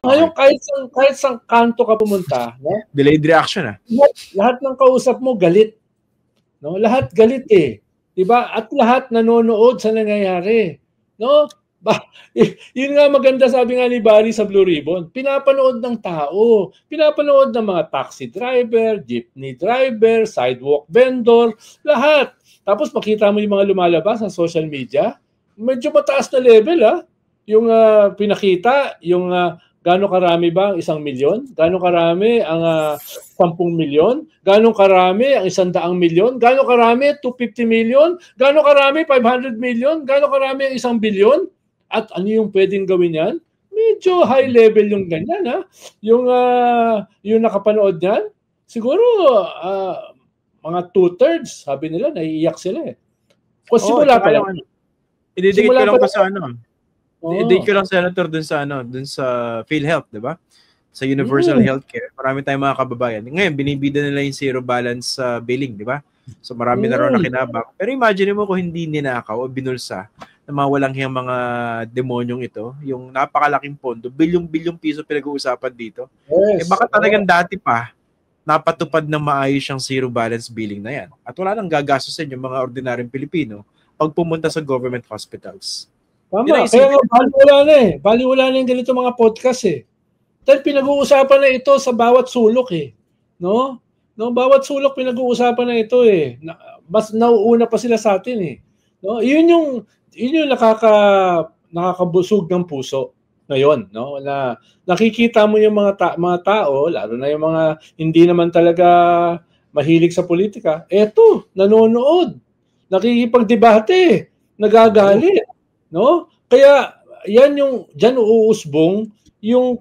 Ngayon, kahit sang kanto ka pumunta, no? Delayed reaction, lahat ng kausap mo galit. No? Lahat galit eh. 'Di ba? At lahat nanonood sa nangyayari. No? Yun nga maganda, sabi nga ni Barry sa Blue Ribbon. Pinapanood ng tao. Pinapanood ng mga taxi driver, jeepney driver, sidewalk vendor, lahat. Tapos makita mo yung mga lumalabas sa social media, medyo mataas na level Yung pinakita, yung gaano karami ba ang 1 milyon? Gaano karami ang 10 milyon? Gaano karami ang 100 milyon? Gaano karami 250 milyon? Gaano karami 500 milyon? Gaano karami ang 1 bilyon? At ano yung pwedeng gawin yan? Medyo high level yung ganyan Yung nakapanood yan, siguro mga 2/3, sabi nila, naiiyak sila Kasi simula pa lang. I-dedicate ko lang pa sa I-dedicate ko lang, Senator, dun sa PhilHealth, di ba? Sa Universal Healthcare. Marami tayong mga kababayan. Ngayon, binibida nila yung zero balance billing, di ba? So marami na raw nakinabang. Pero imagine mo kung hindi ninakaw o binulsa na mga walang hiyang mga demonyong ito, yung napakalaking pondo, bilyong-bilyong piso pinag-uusapan dito. Yes. Baka talagang dati pa, napatupad ng maayos yung zero balance billing na yan. At wala nang gagastusin yung mga ordinaryong Pilipino pag pumunta sa government hospitals. Tama, kaya nga baliwala na yung ganito mga podcast Dahil pinag-uusapan na ito sa bawat sulok No? Bawat sulok pinag-uusapan na ito Mas nauuna pa sila sa atin No? Yun yung nakakabusog ng puso ngayon, no? Na nakikita mo yung mga tao, lalo na yung mga hindi naman talaga mahilig sa politika, eto, nanonood, nakikipagdebate, nagagalit, no? Kaya yan diyan uusbong yung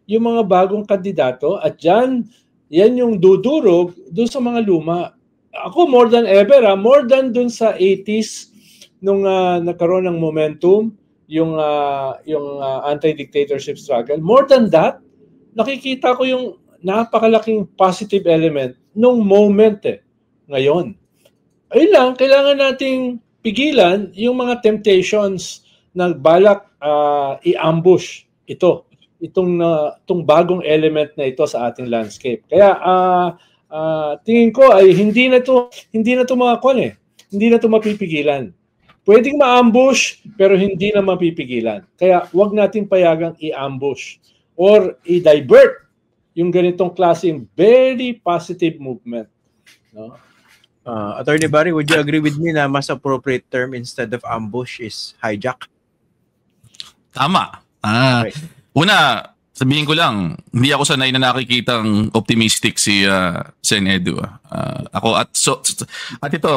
yung mga bagong kandidato at yan yung dudurog doon sa mga luma. Ako more than ever, more than doon sa 80s nung nagkaroon ng momentum yung anti-dictatorship struggle. More than that, nakikita ko yung napakalaking positive element nung moment ngayon. Ayun lang, kailangan nating pigilan yung mga temptations na balak i-ambush itong bagong element na ito sa ating landscape. Kaya tingin ko ay hindi na to hindi na to mapipigilan. Pwedeng ma-ambush pero hindi na mapipigilan. Kaya wag nating payagang i-ambush or i-divert yung ganitong klaseng very positive movement. No? Attorney Barry, would you agree with me na mas appropriate term instead of ambush is hijack? Tama. Una, sabihin ko lang, hindi ako sanay na nakikitang optimistic si Sen Edu. Ako at ito,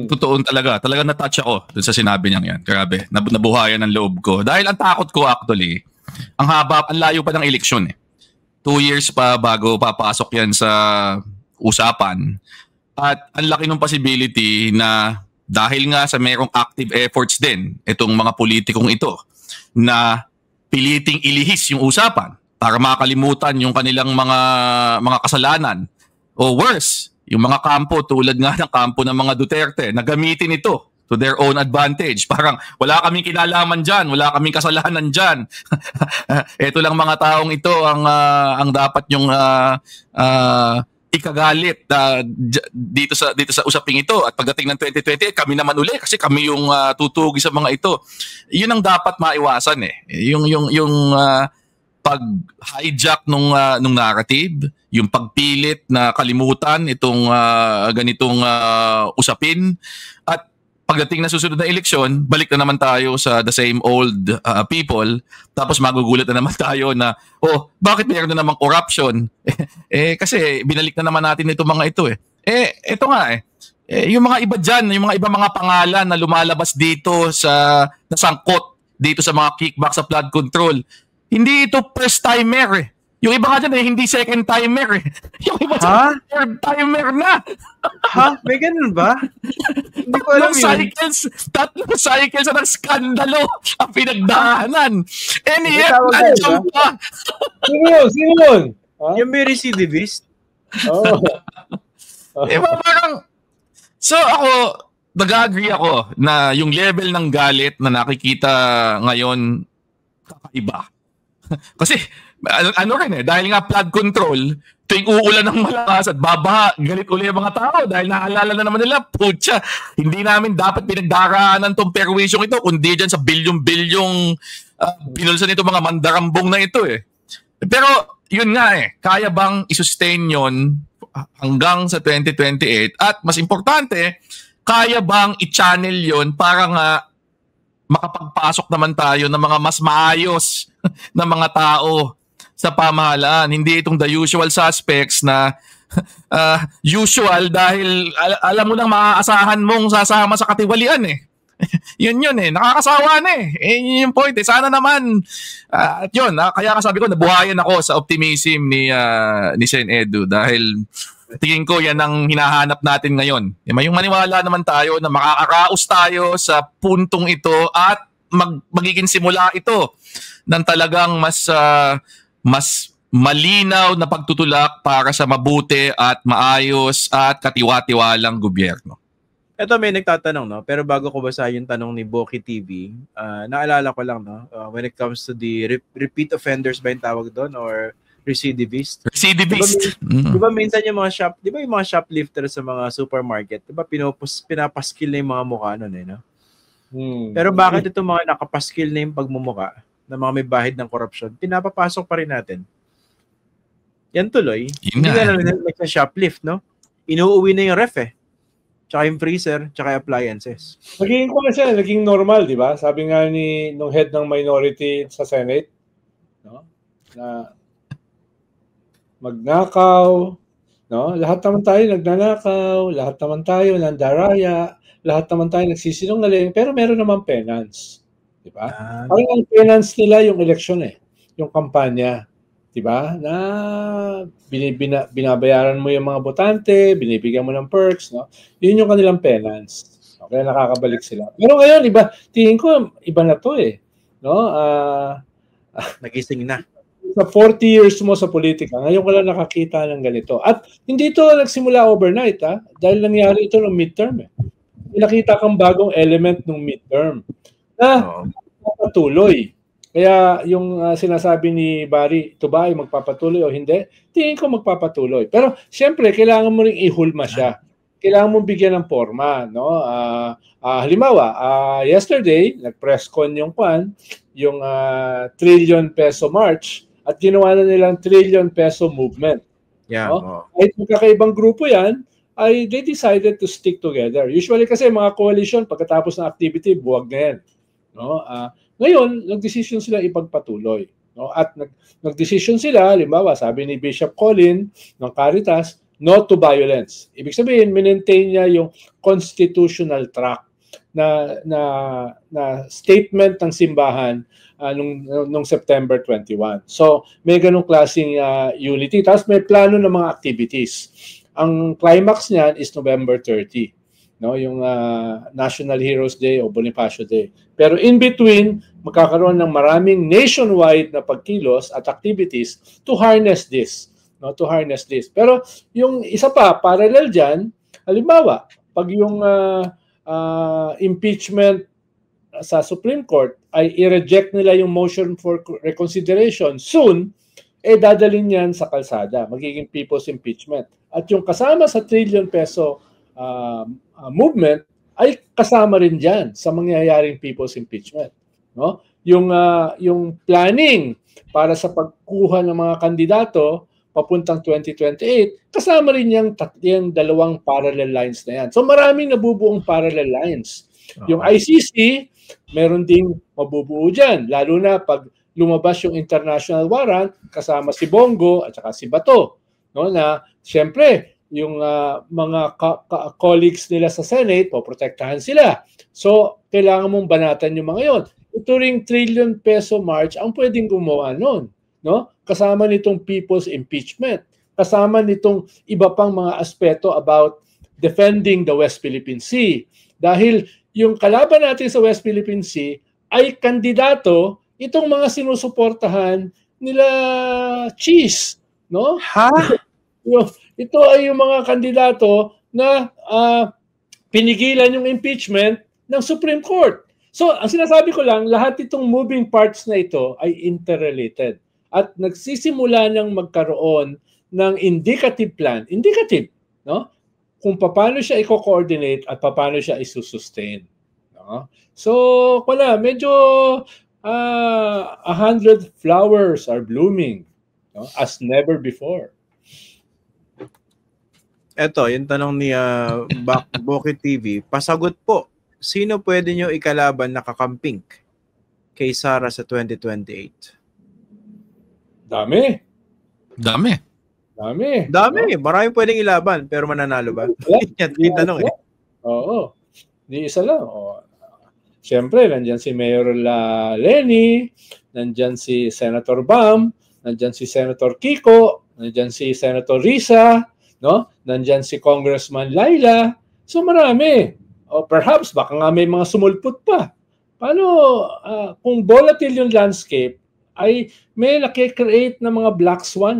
totoo talaga na-touch ako dun sa sinabi niyang yan. Grabe, nabuhayan ang loob ko. Dahil ang takot ko actually, ang layo pa ng eleksyon 2 years pa bago papasok yan sa usapan. At ang laki ng possibility na dahil nga sa merong active efforts din itong mga politikong ito na piliting ilihis yung usapan para makalimutan yung kanilang mga kasalanan o worse, yung mga kampo tulad nga ng kampo ng mga Duterte na gamitin ito to their own advantage. Parang wala kaming kinalaman dyan, wala kaming kasalanan dyan. Ito lang mga taong ito ang dapat yung ikagalit dito sa usaping ito. At pagdating ng 2020, kami naman uli kasi kami yung tutugi sa mga ito. Yun ang dapat maiwasan yung pag-hijack nung narrative, yung pagpilit na kalimutan itong ganitong usapin. At pagdating na susunod na eleksyon, balik na naman tayo sa the same old people. Tapos magugulat na naman tayo na, bakit meron na namang corruption? Kasi binalik na naman natin itong mga ito ito nga yung mga iba dyan, yung mga iba mga pangalan na lumalabas dito sa nasangkot dito sa mga kickback sa flood control. Hindi ito first timer Yung iba nga dyan hindi second timer Yung iba third timer na. May ganun ba? Hindi ko alam yun. Tatlong cycles ng skandalo ang pinagdaanan. And yet, nandiyan pa. Sino yun? Yung may recidivist? Diba parang, so ako, nag-agree ako na yung level ng galit na nakikita ngayon, kakaiba. Kasi ano rin dahil nga flood control, tuwing uulan ng malakas at babaha, galit uli ang mga tao dahil naalala na naman nila, putya, hindi namin dapat pinagdaraanan tong perwisyong ito kundi dyan sa bilyong-bilyong binulsan nito mga mandarambong na ito Pero yun nga kaya bang isustain yun hanggang sa 2028? At mas importante, kaya bang i-channel yun para nga makapagpasok naman tayo ng mga mas maayos na mga tao sa pamahalaan. Hindi itong the usual suspects na usual dahil alam mo lang maaasahan mong sasama sa katiwalian yun nakakasawa na yun yung point sana naman at yun kaya sabi ko nabuhayan ako sa optimism ni Sen Edu dahil tingin ko yan ang hinahanap natin ngayon. Yung maniwala naman tayo na makakaraos tayo sa puntong ito at magiging simula ito ng talagang mas malinaw na pagtutulak para sa mabuti at maayos at katiwa-tiwalang gobyerno. Ito may nagtatanong, no? Pero bago ko basahin yung tanong ni Boki TV, naalala ko lang, no? When it comes to the repeat offenders ba yung tawag doon or recidivist? Recidivist. Diba minsan yung mga yung mga shoplifter sa mga supermarket, diba pinapaskill na yung mga mukha nun no? Pero bakit itong mga nakapaskill na yung pagmumukha na mga may bahid ng korupsyon, pinapapasok pa rin natin? Yan tuloy. Hindi na lang shoplift, no? Inuuwi na yung ref tsaka yung freezer, tsaka yung appliances. Naging normal, di ba? Sabi nga nung head ng minority sa Senate, no? Na magnakaw, no? Lahat naman tayo nagnanakaw, lahat naman tayo nandaraya, lahat naman tayo nagsisinungaling, pero meron naman penance, di ba? Parang ang penance nila yung election yung kampanya, di ba? Na binabayaran mo yung mga botante, binibigyan mo ng perks, no? Yun yung kanilang penance. Kaya nakakabalik sila. Pero ngayon, tingin ko iba na to no? Nagising na. Sa 40 years mo sa politika, ngayon ko lang nakakita ng ganito. At hindi ito nagsimula overnight, dahil nangyari ito ng midterm. Nakita kang bagong element ng midterm na magpapatuloy. Kaya yung sinasabi ni Barry, ito ba ay magpapatuloy o hindi? Tingin ko magpapatuloy. Pero siyempre, kailangan mo ring ihulma siya. Kailangan mo bigyan ng forma. No? Halimbawa, yesterday, nag-press con yung trillion peso march at ginawa na nilang trillion peso movement. Yeah. No? Kahit magkakaibang grupo yan, ay they decided to stick together. Usually kasi mga coalition, pagkatapos ng activity, buwag na yan. No? Ngayon, nag-decision sila ipagpatuloy. No? At nag-decision sila, halimbawa, sabi ni Bishop Colin ng Caritas, no to violence. Ibig sabihin, maintain niya yung constitutional track na statement ng simbahan nung September 21. So, may ganung klaseng unity. Tapos may plano ng mga activities. Ang climax niyan is November 30. No, yung National Heroes Day o Bonifacio Day. Pero in between, magkakaroon ng maraming nationwide na pagkilos at activities to harness this. No, to harness this. Pero yung isa pa, parallel dyan, halimbawa, pag yung impeachment sa Supreme Court ay i-reject nila yung motion for reconsideration soon, dadalhin yan sa kalsada. Magiging people's impeachment. At yung kasama sa trillion peso movement ay kasama rin dyan sa mangyayaring people's impeachment. No? Yung planning para sa pagkuha ng mga kandidato papuntang 2028, kasama rin yung dalawang parallel lines na yan. So maraming nabubuong parallel lines. Yung ICC, meron ding mabubuo dyan. Lalo na pag lumabas yung international warrant, kasama si Bongo at saka si Bato. No? Na siyempre, yung mga colleagues nila sa Senate, poprotektahan sila. So, kailangan mong banatan yung mga yon. Ito ring trillion peso march ang pwedeng gumawa nun. No? Kasama nitong people's impeachment. Kasama nitong iba pang mga aspeto about defending the West Philippine Sea. Dahil yung kalaban natin sa West Philippine Sea ay kandidato itong mga sinusuportahan nila Cheese. No? Ha? Ito ay yung mga kandidato na pinigilan yung impeachment ng Supreme Court. So, ang sinasabi ko lang, lahat itong moving parts na ito ay interrelated. at nagsisimula ng magkaroon ng indicative plan, no? Kung paano siya i-coordinate at paano siya i-sustain. No? So, medyo 100 flowers are blooming, no? As never before. Eto, yung tanong ni Bokit TV, pasagot po, sino pwede nyo ikalaban na kakamping kay Sara sa 2028? Dami. Maraming pwedeng ilaban, pero mananalo ba? Yan yung tanong eh. Oo. Di isa lang. Siyempre, nandyan si Mayor Lenny, nandyan si Senator Bam, nandyan si Senator Kiko, nandyan si Senator Risa, no? Nandyan si Congressman Laila. So marami. O perhaps baka nga may mga sumulpot pa. Paano kung volatile yung landscape, ay may nakikreate na mga black swan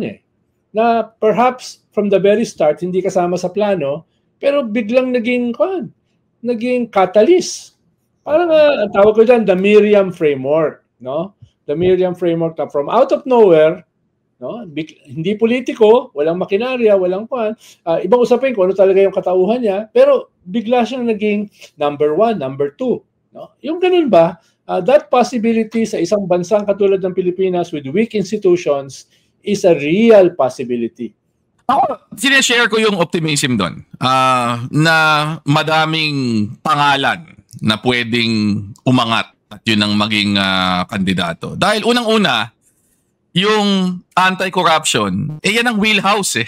na perhaps from the very start hindi kasama sa plano, pero biglang naging catalyst. Parang ang tawag ko dyan, the Miriam framework, no? The Miriam framework na from out of nowhere, no? Hindi politiko, walang makinarya, walang ibang usapin kung ano talaga yung katauhan niya, pero bigla siyang naging number 1, number 2, no? Yung ganun ba, that possibility sa isang bansang katulad ng Pilipinas with weak institutions is a real possibility. Ako, sineshare ko yung optimism doon na madaming pangalan na pwedeng umangat at yun ang maging kandidato. Dahil unang-una, yung anti-corruption, yan ang wheelhouse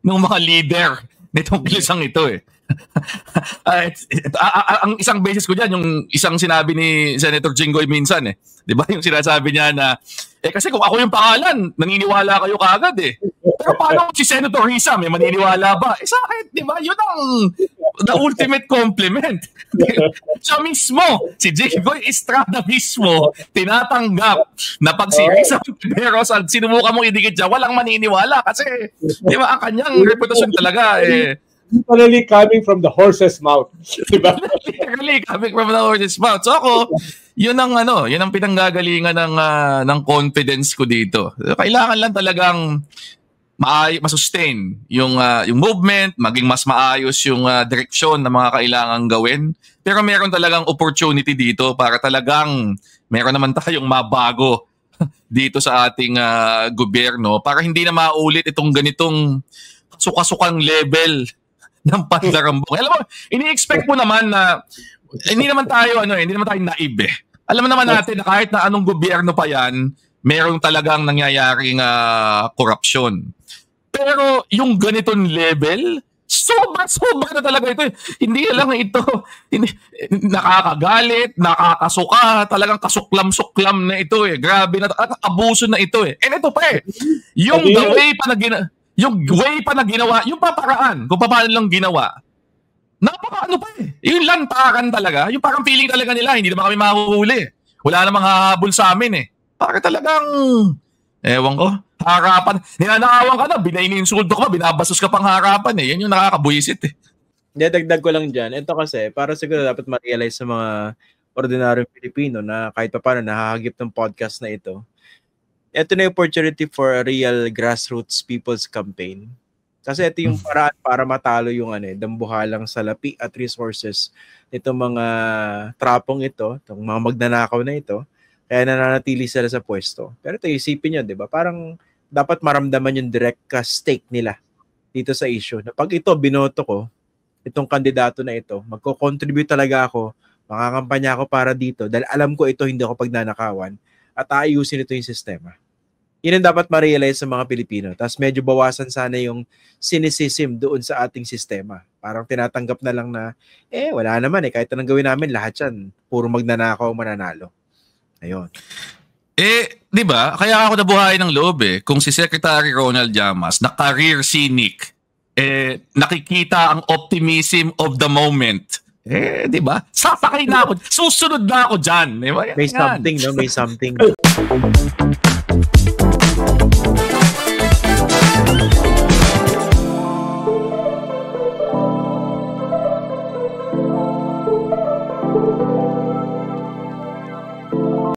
ng mga leader nitong kilusang ito ang isang basis ko dyan, yung isang sinabi ni Senator Jinggoy minsan di ba yung sinasabi niya na kasi kung ako yung pangalan, naniniwala kayo kaagad pero paano si Senator Risa may maniniwala ba? Sa akin, di ba? Yun ang the ultimate compliment. Siya mismo, si Jinggoy Estrada mismo, tinatanggap na pag si Risa pero sinubukan mong idikit siya, walang maniniwala kasi di ba ang kanyang reputasyon talaga literally coming from the horse's mouth. Diba? Literally coming from the horse's mouth. So ako, yun ang pinanggagalingan ng confidence ko dito. Kailangan lang talagang masustain yung movement, maging mas maayos yung direksyon na mga kailangang gawin. Pero meron talagang opportunity dito para talagang meron naman tayong mabago dito sa ating gobyerno para hindi na maulit itong ganitong sukasukang level ng panlarambong. Alam mo, ini-expect mo naman na hindi naman tayo naive. Alam mo naman natin na kahit na anong gobyerno pa yan, merong talagang nangyayaring korupsyon. Pero yung ganitong level, sobra na talaga ito. Hindi lang ito, nakakagalit, nakakasuka, talagang kasuklam-suklam na ito Grabe na, abuso na ito And ito pa yung way pa na ginawa, yung paparaan, kung paano lang ginawa, napaka pa yung lantaran talaga, yung parang feeling talaga nila, hindi naman kami mahuhuli. Wala namang hahabol sa amin Para talagang, ewan ko, harapan. Ninanakawan ka na, binainiinsulto ka, binabastos ka pang harapan Yan yung nakakabuisit Dagdag ko lang dyan. Ito kasi, para siguro dapat ma-realize sa mga ordinaryong Pilipino na kahit pa paano nahahagip ng podcast na ito, ito na yung opportunity for a real grassroots people's campaign. Kasi ito yung paraan para matalo yung dambuhalang salapi at resources nitong mga trapong ito, itong mga magnanakaw na ito, kaya nananatili sila sa pwesto. Pero ito, isipin nyo, di ba? Parang dapat maramdaman yung direct stake nila dito sa issue. Na pag ito, binoto ko, itong kandidato na ito, magko-contribute talaga ako, makakampanya ako para dito, dahil alam ko ito, hindi ako pagnanakawan, at aayusin ito yung sistema. Yun ang dapat ma-realize sa mga Pilipino. Tapos medyo bawasan sana yung cynicism doon sa ating sistema. Parang tinatanggap na lang na, wala naman kahit anong gawin namin, lahat yan, puro magnanakaw, mananalo. Ayun. Di ba? Kaya ako nabuhay ng loob kung si Secretary Ronald Llamas, na career cynic, nakikita ang optimism of the moment. Di ba? Sasakay na ako. Susunod na ako dyan. Diba? May something, no? May something.